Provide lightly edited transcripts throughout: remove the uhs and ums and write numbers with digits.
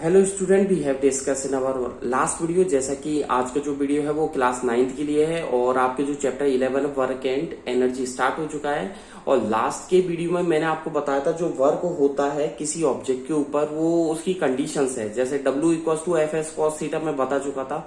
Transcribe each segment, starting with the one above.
Hello student, we have discuss in our last video. जैसा कि आज का जो वीडियो है वो क्लास 9th के लिए है और आपके जो chapter 11 work and energy start हो चुका है। और लास्ट के वीडियो में मैंने आपको बताया था जो वर्क होता है किसी ऑब्जेक्ट के ऊपर वो उसकी कंडीशंस है। जैसे W equal to F S cos theta मैं बता चुका था।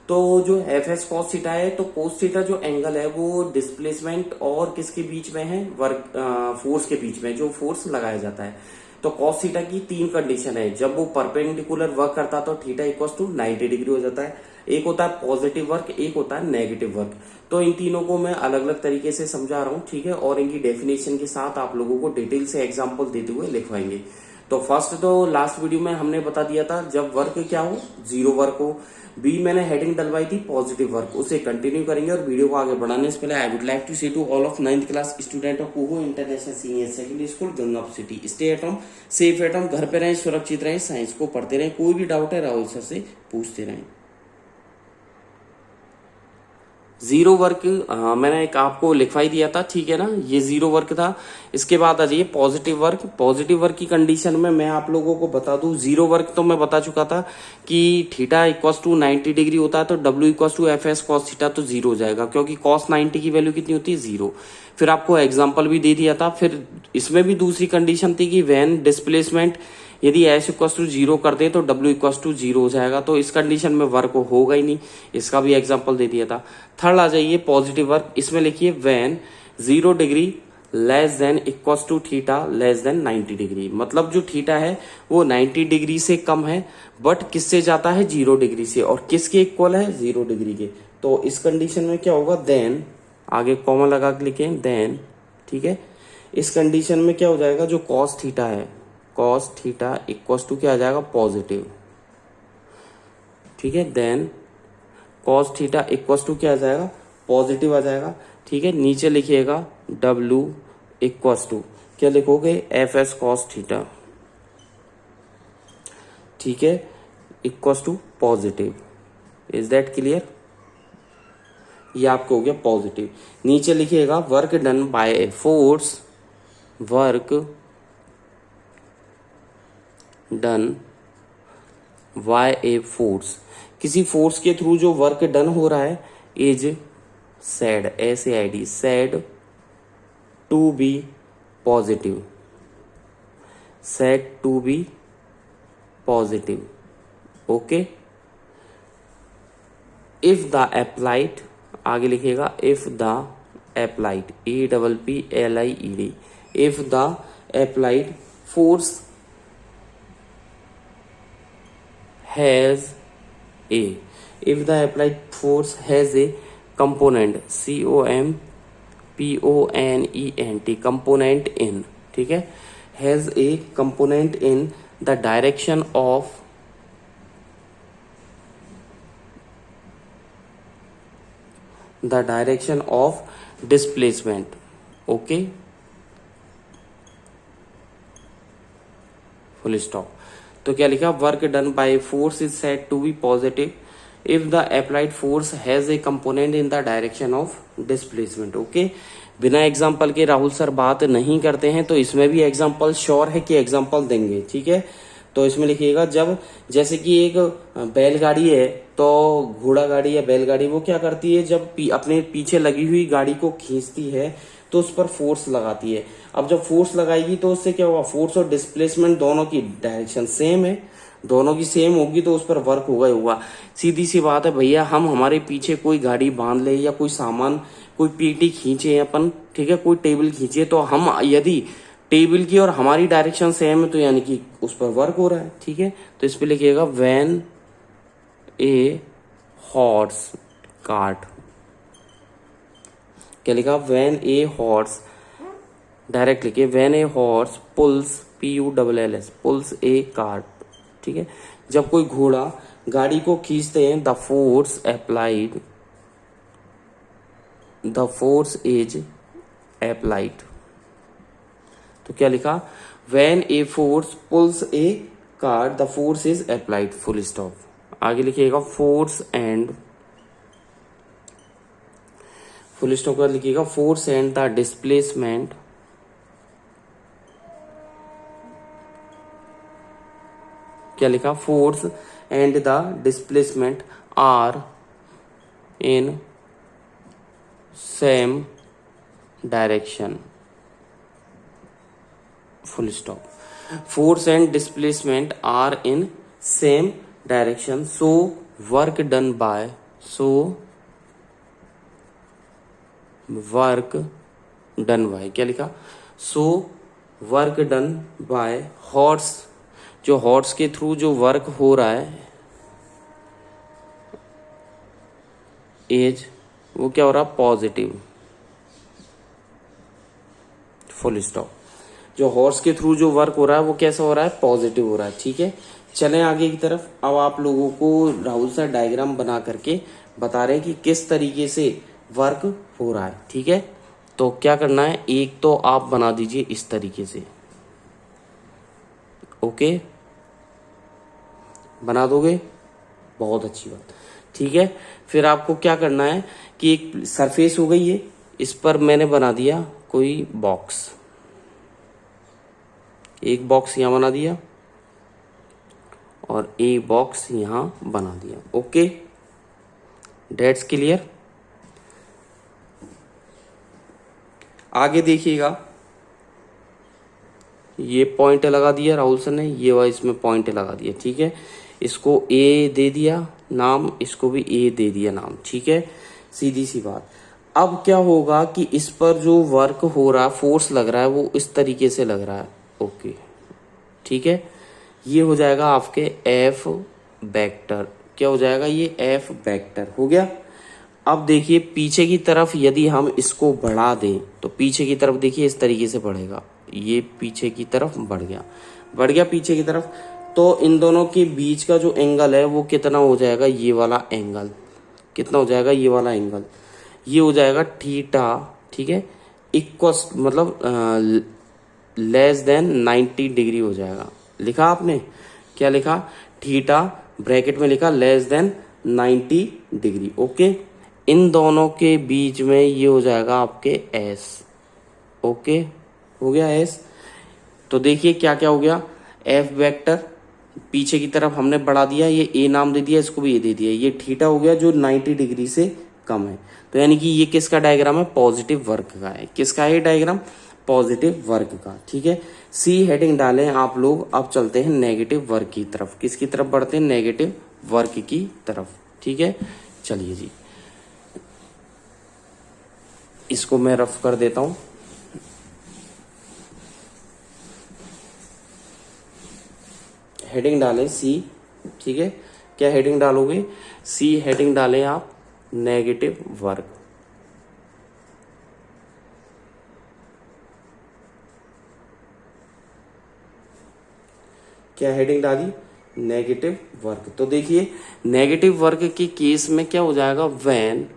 तो जो एफ एस कॉस थीटा है तो कोस थीटा जो एंगल है वो डिस्प्लेसमेंट और किसके बीच में है, वर्क फोर्स के बीच में, जो फोर्स लगाया जाता है। तो कॉस थीटा की तीन कंडीशन है। जब वो परपेंडिकुलर वर्क करता है तो थीटा इक्वल टू 90 डिग्री हो जाता है। एक होता है पॉजिटिव वर्क, एक होता है नेगेटिव वर्क। तो इन तीनों को मैं अलग अलग तरीके से समझा रहा हूँ, ठीक है, और इनकी डेफिनेशन के साथ आप लोगों को डिटेल से एग्जाम्पल देते हुए लिखवाएंगे। तो फर्स्ट तो लास्ट वीडियो में हमने बता दिया था जब वर्क क्या हो, जीरो वर्क हो। बी मैंने हेडिंग डलवाई थी पॉजिटिव वर्क, उसे कंटिन्यू करेंगे। और वीडियो को आगे बढ़ाने से पहले I would like to say to all of 9th class student of Kuhu international senior secondary school Gangapur city, stay at home, safe at home, घर पे रहें, सुरक्षित रहें, साइंस को पढ़ते रहें। कोई भी डाउट है राहुल सर से पूछते रहें। जीरो वर्क मैंने एक आपको लिखवाई दिया था, ठीक है ना, ये जीरो वर्क था। इसके बाद आ जाइए पॉजिटिव वर्क। पॉजिटिव वर्क की कंडीशन में मैं आप लोगों को बता दूं, जीरो वर्क तो मैं बता चुका था कि थीटा इक्वल टू 90 डिग्री होता है तो W equal to F S cos theta तो जीरो हो जाएगा, क्योंकि कॉस 90 की वैल्यू कितनी होती है, जीरो। फिर आपको एग्जाम्पल भी दे दिया था। फिर इसमें भी दूसरी कंडीशन थी कि व्हेन डिस्प्लेसमेंट यदि एस इक्वल टू जीरो कर दे तो W इक्वल टू जीरो हो जाएगा। तो इस कंडीशन में वर्क होगा ही नहीं, इसका भी एग्जांपल दे दिया था। थर्ड आ जाइए पॉजिटिव वर्क। इसमें लिखिए when 0 degree less than equal to theta less than 90 degree. मतलब जो थीटा है वो 90 डिग्री से कम है, बट किससे जाता है, 0 डिग्री से। और किसके इक्वल है, 0 डिग्री के। तो इस कंडीशन में क्या होगा, देन, आगे कॉमा लगा के लिखें देन, ठीक है। इस कंडीशन में क्या हो जाएगा, जो कॉस थीटा है, कॉस थीटा इक्वल टू क्या आ जाएगा, पॉजिटिव, ठीक है। Then cos theta equal to क्या आ जाएगा, पॉजिटिव आ जाएगा, ठीक है। नीचे लिखिएगा W इक्वल टू क्या लिखोगे, एफ एस कॉस थीटा, ठीक है, equal to positive. Is that clear? ये आपको हो गया पॉजिटिव। नीचे लिखिएगा work done by a force, work done by a force, किसी फोर्स के थ्रू जो वर्क डन हो रहा है, is said, SAID, said to be positive, said to be positive, okay. If the applied, आगे लिखिएगा if the applied, APPLIED, if the applied force has a, if the applied force has a component, COMPONENT, component in, ठीक है, has a component in the direction of displacement, okay, full stop। तो क्या लिखा, work done by force is said to be positive if the applied force has a component in the direction of displacement, okay. बिना example के Rahul sir बात नहीं करते हैं, तो इसमें भी एग्जांपल श्योर है कि एग्जांपल देंगे, ठीक है। तो इसमें लिखिएगा जब, जैसे कि एक बैलगाड़ी है, तो घोड़ा गाड़ी या बैलगाड़ी वो क्या करती है, जब अपने पीछे लगी हुई गाड़ी को खींचती है तो उस पर फोर्स लगाती है। अब जब फोर्स लगाएगी तो उससे क्या होगा, फोर्स और डिस्प्लेसमेंट दोनों की डायरेक्शन सेम है, दोनों की सेम होगी तो उस पर वर्क होगा ही होगा। सीधी सी बात है भैया, हम हमारे पीछे कोई गाड़ी बांध ले या कोई सामान, कोई पीटी खींचे अपन, ठीक है, कोई टेबल खींचे, तो हम यदि टेबल की और हमारी डायरेक्शन सेम है तो यानी कि उस पर वर्क हो रहा है, ठीक है। तो इस पे लिखिएगा व्हेन ए हॉर्स कार्ट, क्या लिखा, व्हेन ए हॉर्स, डायरेक्ट लिखिए when a horse pulls, PULLS, pulls a cart, ठीक है। जब कोई घोड़ा गाड़ी को खींचते हैं, the force applied, the force is applied, तो क्या लिखा, when a force pulls a cart the force is applied, full stop. आगे लिखिएगा फोर्स एंड, फुल स्टॉप कर लिखिएगा फोर्स एंड द डिस्प्लेसमेंट क्या लिखा, force and the displacement are in same direction, full stop. Force and displacement are in same direction, so work done by, क्या लिखा, so work done by horse, जो horse के through जो work हो रहा है एज, वो क्या हो रहा है, पॉजिटिव, फुल स्टॉप। जो हॉर्स के थ्रू जो वर्क हो रहा है वो कैसा हो रहा है, पॉजिटिव हो रहा है। ठीक है, चलें आगे की तरफ। अब आप लोगों को राहुल सर डायग्राम बना करके बता रहे हैं कि किस तरीके से वर्क हो रहा है। ठीक है, तो क्या करना है, एक तो आप बना दीजिए इस तरीके से, ओके, बना दोगे, बहुत अच्छी बात। ठीक है, फिर आपको क्या करना है कि एक सरफेस हो गई है, इस पर मैंने बना दिया कोई बॉक्स, एक बॉक्स यहां बना दिया और एक बॉक्स यहां बना दिया। Okay, that's clear. आगे देखिएगा, ये पॉइंट लगा दिया राहुल सर ने, ये वाला इसमें पॉइंट लगा दिया। ठीक है, इसको ए दे दिया नाम, इसको भी ए दे दिया नाम। ठीक है, सीधी सी बात। अब क्या होगा कि इस पर जो वर्क हो रहा है, फोर्स लग रहा है, वो इस तरीके से लग रहा है। ओके, ठीक है, ये हो जाएगा आपके एफ वेक्टर। क्या हो जाएगा, ये एफ वेक्टर हो गया। अब देखिए पीछे की तरफ यदि हम इसको बढ़ा दें तो पीछे की तरफ देखिए इस तरीके से बढ़ेगा, ये पीछे की तरफ बढ़ गया पीछे की तरफ। तो इन दोनों के बीच का जो एंगल है वो कितना हो जाएगा, ये वाला एंगल कितना हो जाएगा, ये वाला एंगल, ये हो जाएगा थीटा। ठीक है, इक्वस मतलब लेस देन 90 डिग्री हो जाएगा। लिखा आपने, क्या लिखा, थीटा ब्रैकेट में लिखा लेस देन 90 डिग्री। ओके, इन दोनों के बीच में ये हो जाएगा आपके एस। ओके, हो गया एस। तो देखिए क्या क्या हो गया, एफ वेक्टर पीछे की तरफ हमने बढ़ा दिया, ये ए नाम दे दिया, इसको भी ए दे दिया, ये थीटा हो गया जो 90 डिग्री से कम है। तो यानी कि ये किसका डायग्राम है, पॉजिटिव वर्क का है। किसका है ये डायग्राम, पॉजिटिव वर्क का। ठीक है, सी हेडिंग डालें आप लोग। अब चलते हैं नेगेटिव वर्क की तरफ। किसकी तरफ बढ़ते हैं, नेगेटिव वर्क की तरफ। ठीक है, चलिए जी, इसको मैं रफ कर देता हूं। हेडिंग डालें सी। ठीक है, क्या हेडिंग डालोगे, सी हेडिंग डालें आप, नेगेटिव वर्क। क्या हेडिंग डाली, नेगेटिव वर्क। तो देखिए नेगेटिव वर्क के केस में क्या हो जाएगा, व्हेन,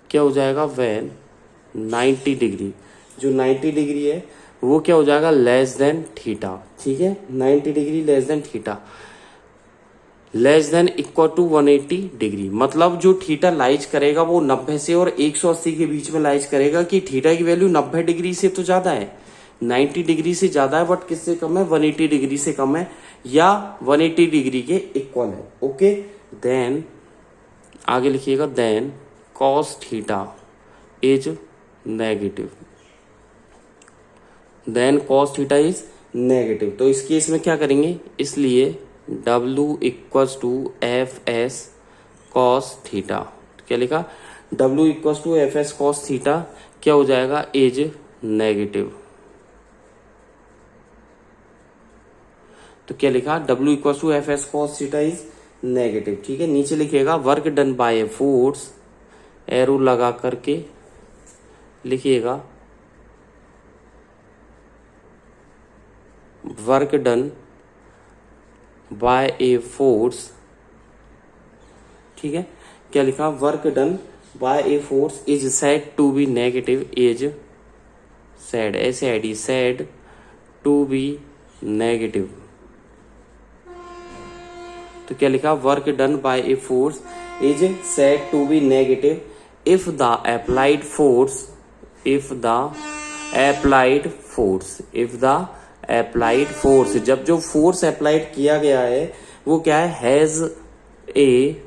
क्या हो जाएगा, व्हेन 90 डिग्री, जो 90 डिग्री है वो क्या हो जाएगा, लेस देन थीटा। ठीक है, 90 degree less than theta, less than equal to 180 degree. मतलब जो थीटा लाइज करेगा वो 90 से और 180 के बीच में लाइज करेगा, कि थीटा की वैल्यू 90 डिग्री से तो ज्यादा है, 90 डिग्री से ज्यादा है, बट किससे कम है, 180 डिग्री से कम है, या 180 डिग्री के इक्वल है। ओके, देन आगे लिखिएगा, then cos theta is negative, then cos theta is negative. तो इस केस में क्या करेंगे, इसलिए W equals to F S cos theta. क्या लिखा, W equals to F S cos theta क्या हो जाएगा, इज नेगेटिव। तो क्या लिखा, W equals to F S cos theta is negative. ठीक है, नीचे लिखिएगा work done by a force, arrow लगा करके लिखिएगा, work done by a force. ठीक है, क्या लिखा, work done by a force is said to be negative, is said, ऐसे आईडी, सेड टू बी नेगेटिव। तो क्या लिखा, work done by a force is said to be negative if the applied force, if the applied force, if the applied force, जब जो force applied किया गया है वो क्या है, हैज ए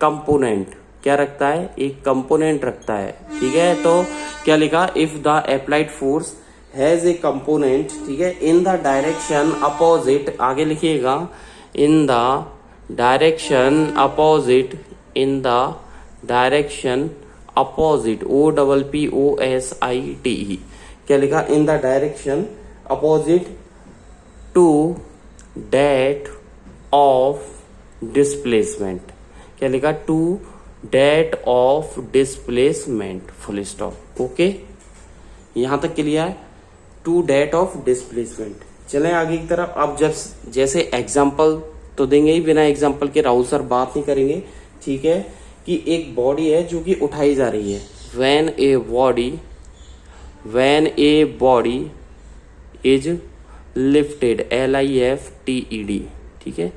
कंपोनेंट, क्या रखता है, एक कंपोनेंट रखता है। ठीक है, तो क्या लिखा, if the applied force has a component, ठीक है, इन द डायरेक्शन अपोजिट, आगे लिखिएगा, in the direction opposite, in the direction opposite, OPPOSITE, क्या लिखा, in the direction opposite to that of displacement, क्या लिखा, to that of displacement, full stop. Okay, यहां तक क्लियर है, टू डेट ऑफ डिस्प्लेसमेंट। चलें आगे की तरफ। अब जब जैसे एग्जाम्पल तो देंगे ही, बिना एग्जाम्पल के राहुल सर बात नहीं करेंगे। ठीक है, कि एक बॉडी है जो कि उठाई जा रही है, when a body is lifted, LIFTED, ठीक है,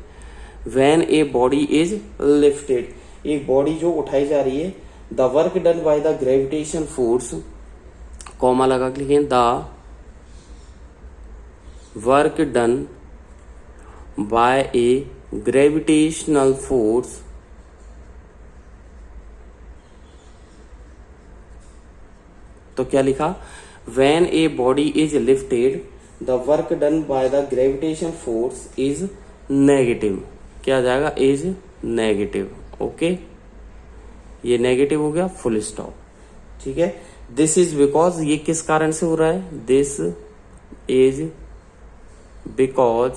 when a body is lifted, एक बॉडी जो उठाई जा रही है, the work done by the gravitation force, comma लगा के लिखें, the work done by A gravitational force तो क्या लिखा, when a body is lifted the work done by the gravitation force is negative, क्या आ जाएगा, इज नेगेटिव। ओके, ये नेगेटिव हो गया, फुल स्टॉप। ठीक है, दिस इज बिकॉज, ये किस कारण से हो रहा है, दिस इज बिकॉज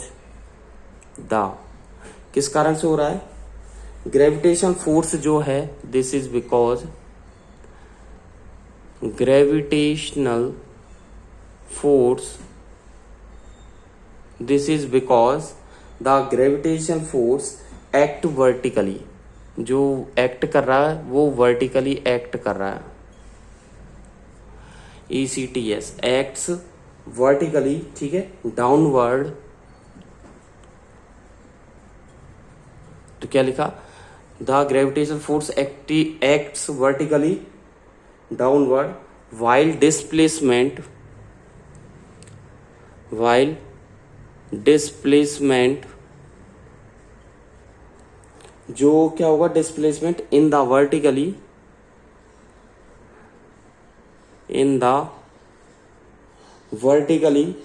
द, किस कारण से हो रहा है, ग्रेविटेशन फोर्स जो है, this is because gravitational force, this is because the gravitation force act vertically, जो एक्ट कर रहा है वो वर्टिकली एक्ट कर रहा है, ECTS, एक्ट्स वर्टिकली, ठीक है, डाउनवर्ड, तो क्या लिखा, the gravitation force acts vertically downward while displacement जो क्या होगा, डिस्प्लेसमेंट इन द वर्टिकली,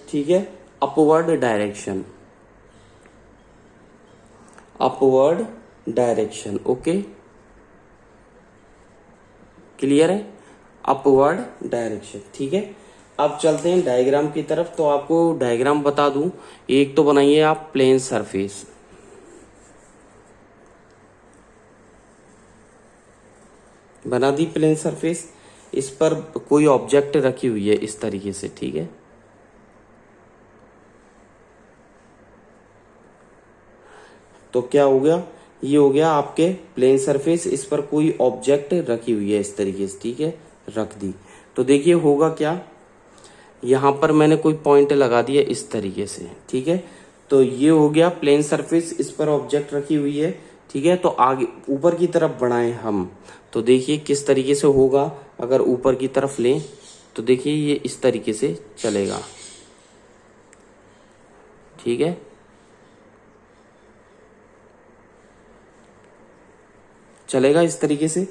ठीक है, अपवर्ड डायरेक्शन। ओके, क्लियर है, अपवर्ड डायरेक्शन। ठीक है, अब चलते हैं डायग्राम की तरफ। तो आपको डायग्राम बता दूं, एक तो बनाइए आप प्लेन सरफेस, बना दी प्लेन सरफेस, इस पर कोई ऑब्जेक्ट रखी हुई है इस तरीके से। ठीक है, तो क्या हो गया, ये हो गया आपके प्लेन सरफेस, इस पर कोई ऑब्जेक्ट रखी हुई है इस तरीके से। ठीक है, रख दी, तो देखिए होगा क्या, यहां पर मैंने कोई पॉइंट लगा दिया इस तरीके से। ठीक है, तो ये हो गया प्लेन सरफेस, इस पर ऑब्जेक्ट रखी हुई है। ठीक है, तो आगे ऊपर की तरफ बढ़ाएं हम, तो देखिए किस तरीके से होगा, अगर ऊपर की तरफ लें तो देखिए ये इस तरीके से चलेगा। ठीक है, चलेगा इस तरीके से।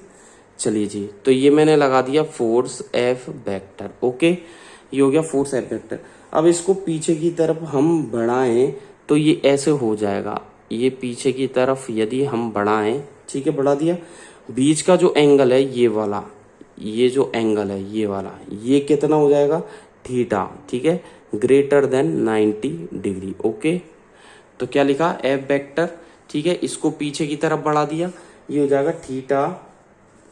चलिए जी, तो ये मैंने लगा दिया फोर्स F वेक्टर। ओके, ये हो गया फोर्स F वेक्टर। अब इसको पीछे की तरफ हम बढ़ाएं तो ये ऐसे हो जाएगा, ये पीछे की तरफ यदि हम बढ़ाएं, ठीक है, बढ़ा दिया, बीच का जो एंगल है ये वाला, ये जो एंगल है ये वाला, ये कितना हो जाएगा, थीटा। ठीक है, ग्रेटर देन 90 डिग्री। ओके, तो क्या लिखा, F वेक्टर। ठीक है, इसको पीछे की तरफ बढ़ा दिया, ये हो जाएगा थीटा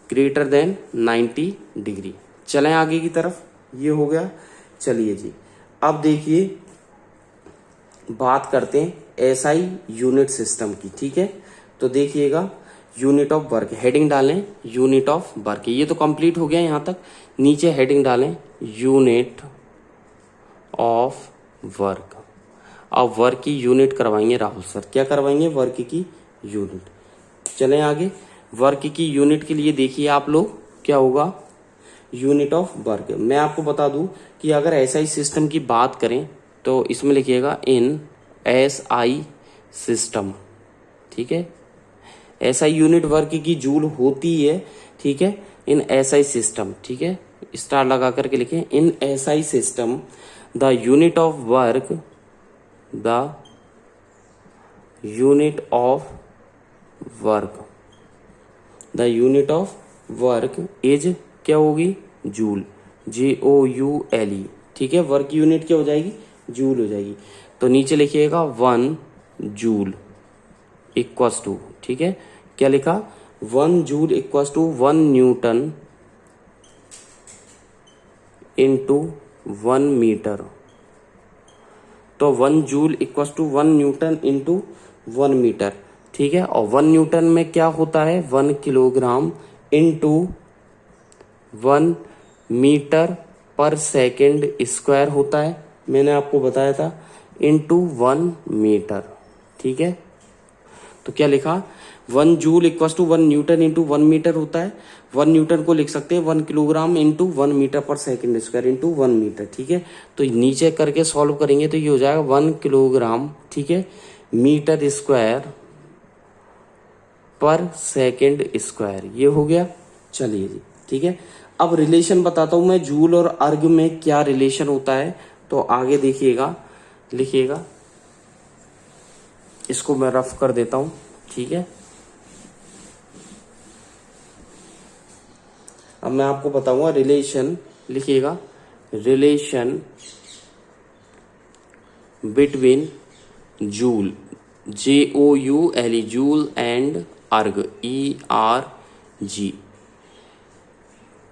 ग्रेटर देन 90 डिग्री। चलें आगे की तरफ, ये हो गया। चलिए जी, अब देखिए बात करते हैं SI यूनिट सिस्टम की। ठीक है, तो देखिएगा, यूनिट ऑफ वर्क, हेडिंग डालें यूनिट ऑफ वर्क, ये तो कंप्लीट हो गया यहां तक। नीचे हेडिंग डालें यूनिट ऑफ वर्क। अब वर्क की यूनिट करवाएंगे राहुल सर, क्या करवाएंगे, वर्क की यूनिट। चलें आगे, वर्क की यूनिट के लिए देखिए आप लोग क्या होगा, यूनिट ऑफ वर्क। मैं आपको बता दूं कि अगर SI सिस्टम की बात करें तो इसमें लिखिएगा इन SI सिस्टम, ठीक है। SI यूनिट वर्क की जूल होती है, ठीक है, इन SI सिस्टम, ठीक है, स्टार लगा करके लिखें इन SI system the unit of work, the unit of work, the unit of work is क्या होगी, जूल, JOULE, ठीक है। वर्क यूनिट क्या हो जाएगी, जूल हो जाएगी। तो नीचे लिखिएगा 1 जूल इक्वस टू, ठीक है, क्या लिखा, 1 joule equals to 1 newton into 1 metre. तो 1 joule equals to 1 newton into 1 metre, ठीक है। और 1 न्यूटन में क्या होता है, 1 किलोग्राम इंटू 1 मीटर पर सेकेंड स्क्वायर होता है, मैंने आपको बताया था, इंटू 1 मीटर, ठीक है। तो क्या लिखा, 1 joule equals to 1 newton into 1 metre होता है। 1 न्यूटन को लिख सकते हैं 1 किलोग्राम इंटू 1 मीटर पर सेकेंड स्क्वायर इंटू 1 मीटर, ठीक है। तो नीचे करके सॉल्व करेंगे तो ये हो जाएगा 1 किलोग्राम, ठीक है, मीटर स्क्वायर पर सेकेंड स्क्वायर, ये हो गया। चलिए जी, ठीक है। अब रिलेशन बताता हूं मैं, जूल और अर्ग में क्या रिलेशन होता है। तो आगे देखिएगा, लिखिएगा, इसको मैं रफ कर देता हूं, ठीक है। अब मैं आपको बताऊंगा रिलेशन, लिखिएगा, relation between joule, JOULE, joule and अर्ग, ERG,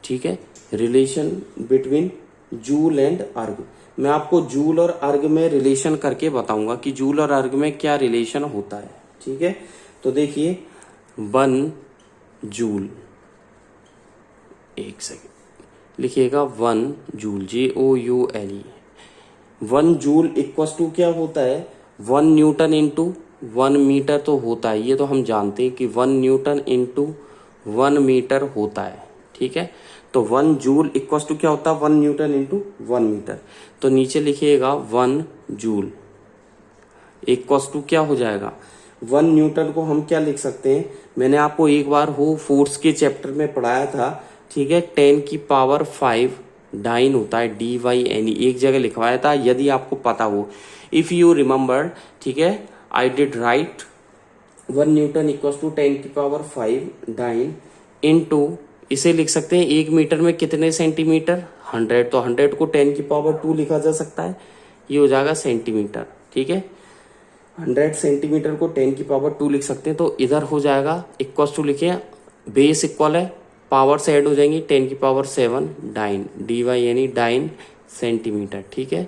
ठीक है। रिलेशन बिटवीन जूल एंड अर्ग, मैं आपको जूल और अर्ग में रिलेशन करके बताऊंगा कि जूल और अर्ग में क्या रिलेशन होता है, ठीक है। तो देखिए 1 जूल, एक सेकेंड, लिखिएगा 1 joule, JOULE, 1 joule equals to क्या होता है, 1 न्यूटन इंटू 1 मीटर तो होता है, ये तो हम जानते हैं कि 1 न्यूटन इंटू 1 मीटर होता है, ठीक है। तो 1 जूल इक्वस टू क्या होता है, 1 न्यूटन इंटू 1 मीटर। तो नीचे लिखिएगा 1 जूल इक्वस टू क्या हो जाएगा, 1 न्यूटन को हम क्या लिख सकते हैं, मैंने आपको एक बार हो फोर्स के चैप्टर में पढ़ाया था, ठीक है। 10 की पावर 5 डाइन होता है, DYNE, एक जगह लिखवाया था, यदि आपको पता हो, इफ यू रिमेम्बर, ठीक है। I did write 1 newton equal to 10 की पावर 5 डाइन इनटू, इसे लिख सकते हैं 1 मीटर में कितने सेंटीमीटर, 100, तो 100 को 10 की पावर 2 लिखा जा सकता है, ये हो जाएगा सेंटीमीटर, ठीक है। 100 सेंटीमीटर को 10 की पावर 2 लिख सकते हैं। तो इधर हो जाएगा इक्वल टू, लिखिए, बेस इक्वल है, पावर से ऐड हो जाएंगी, 10 की power 7 dyne, DYNE, dyne centimetre, ठीक है।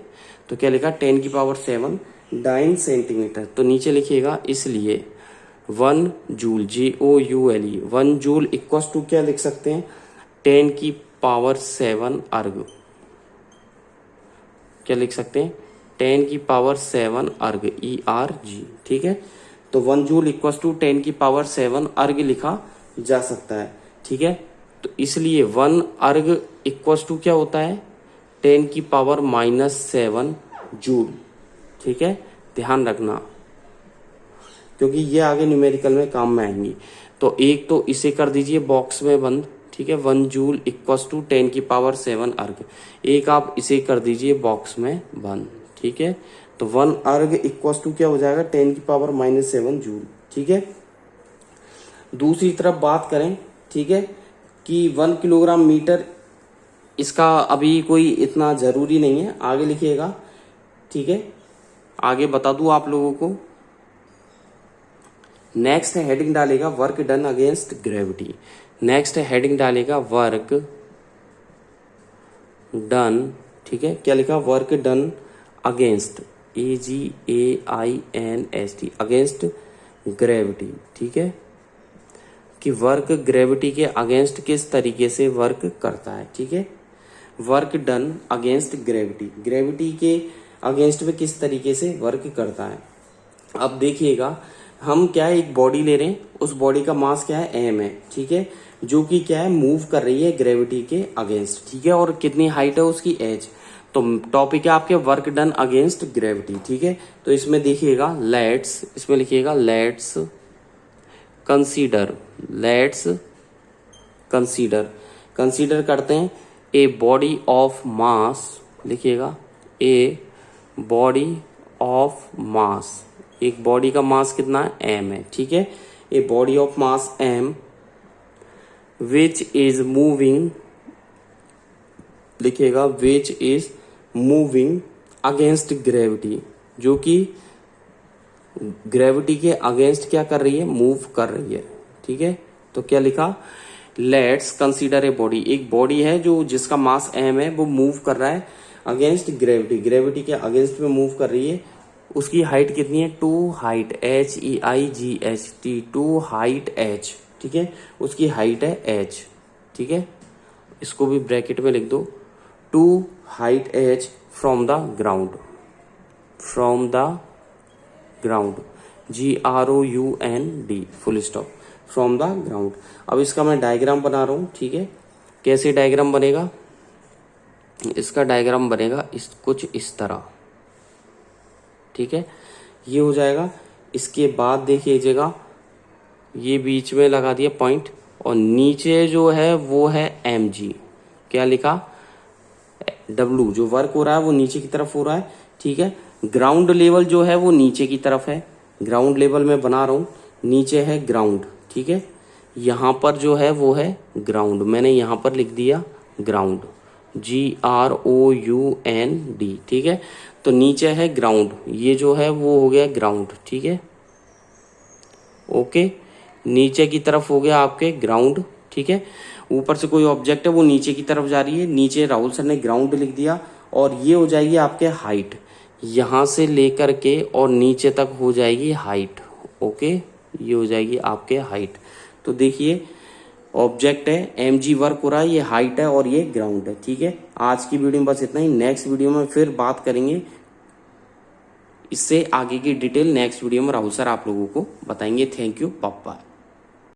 तो क्या लिखा, 10 की पावर 7 डाइन सेंटीमीटर। तो नीचे लिखिएगा, इसलिए 1 joule, JOULE, 1 joule equal to क्या लिख सकते हैं, 10 की पावर 7 अर्ग, क्या लिख सकते हैं, 10 की पावर 7 अर्ग, ERG, ठीक है। तो 1 जूल इक्वल टू 10 की पावर 7 अर्ग लिखा जा सकता है, ठीक है। तो इसलिए 1 अर्ग इक्वल टू क्या होता है, 10 की पावर -7 जूल, ठीक है, ध्यान रखना, क्योंकि ये आगे न्यूमेरिकल में काम में आएंगी। तो एक तो इसे कर दीजिए बॉक्स में बंद, ठीक है, 1 जूल इक्वल टू 10 की पावर 7 अर्ग, एक आप इसे कर दीजिए बॉक्स में बंद, ठीक है। तो 1 अर्ग इक्वल टू क्या हो जाएगा, 10 की पावर -7 जूल, ठीक है। दूसरी तरफ बात करें, ठीक है, कि 1 किलोग्राम मीटर, इसका अभी कोई इतना जरूरी नहीं है, आगे लिखिएगा, ठीक है, आगे बता दूं आप लोगों को। नेक्स्ट हेडिंग डालेगा work done against gravity, next heading डालेगा वर्क डन, ठीक है, क्या लिखा, work done against, AGAINST, against gravity, ठीक है, कि वर्क ग्रेविटी के अगेंस्ट किस तरीके से वर्क करता है, ठीक है। Work done against gravity, gravity के अगेंस्ट में किस तरीके से वर्क करता है। अब देखिएगा, हम क्या है, एक बॉडी ले रहे हैं, उस बॉडी का मास क्या है, m है, ठीक है, जो कि क्या है, मूव कर रही है ग्रेविटी के अगेंस्ट, ठीक है, और कितनी हाइट है उसकी, h। तो टॉपिक है आपके वर्क डन अगेंस्ट ग्रेविटी, ठीक है। तो इसमें देखिएगा इसमें लिखिएगा लेट्स कंसीडर करते हैं ए बॉडी ऑफ मास, लिखिएगा ए बॉडी ऑफ मास, एक बॉडी का मास कितना है m है, ठीक है। A body of mass m which is moving, लिखिएगा which is moving against gravity, जो कि ग्रेविटी के अगेंस्ट क्या कर रही है, मूव कर रही है, ठीक है। तो क्या लिखा, लेट्स कंसीडर ए बॉडी, एक बॉडी है जो जिसका मास m है, वो मूव कर रहा है अगेंस्ट ग्रेविटी, ग्रेविटी के अगेंस्ट में मूव कर रही है। उसकी हाइट कितनी है, 2 हाइट HEIGHT 2 हाइट h, ठीक है। उसकी हाइट है h, ठीक है। इसको भी ब्रैकेट में लिख दो, 2 height h from the ground, GROUND full stop, from the ground. अब इसका मैं डायग्राम बना रहा हूं, ठीक है। कैसे डायग्राम बनेगा, इसका डायग्राम बनेगा कुछ इस तरह, ठीक है। ये हो जाएगा। इसके बाद देखिएगा, ये बीच में लगा दिया पॉइंट, और नीचे जो है वो है mg, क्या लिखा, W, जो वर्क हो रहा है वो नीचे की तरफ हो रहा है, ठीक है। ग्राउंड लेवल जो है वो नीचे की तरफ है, ग्राउंड लेवल में बना रहा हूं, नीचे है ग्राउंड, ठीक है। यहां पर जो है वो है ग्राउंड, मैंने यहां पर लिख दिया ग्राउंड, GROUND, ठीक है। तो नीचे है ग्राउंड, ये जो है वो हो गया ग्राउंड, ठीक है, ओके। नीचे की तरफ हो गया आपके ग्राउंड, ठीक है। ऊपर से कोई ऑब्जेक्ट है वो नीचे की तरफ जा रही है, नीचे राहुल सर ने ग्राउंड लिख दिया, और ये हो जाएगी आपके हाइट, यहां से लेकर के और नीचे तक हो जाएगी हाइट, ओके। ये हो जाएगी आपके हाइट। तो देखिए ऑब्जेक्ट है, mg वर्क हो रहा है, ये हाइट है और ये ग्राउंड है, ठीक है। आज की वीडियो में बस इतना ही, नेक्स्ट वीडियो में फिर बात करेंगे, इससे आगे की डिटेल नेक्स्ट वीडियो में राहुल सर आप लोगों को बताएंगे। Thank you, bye bye.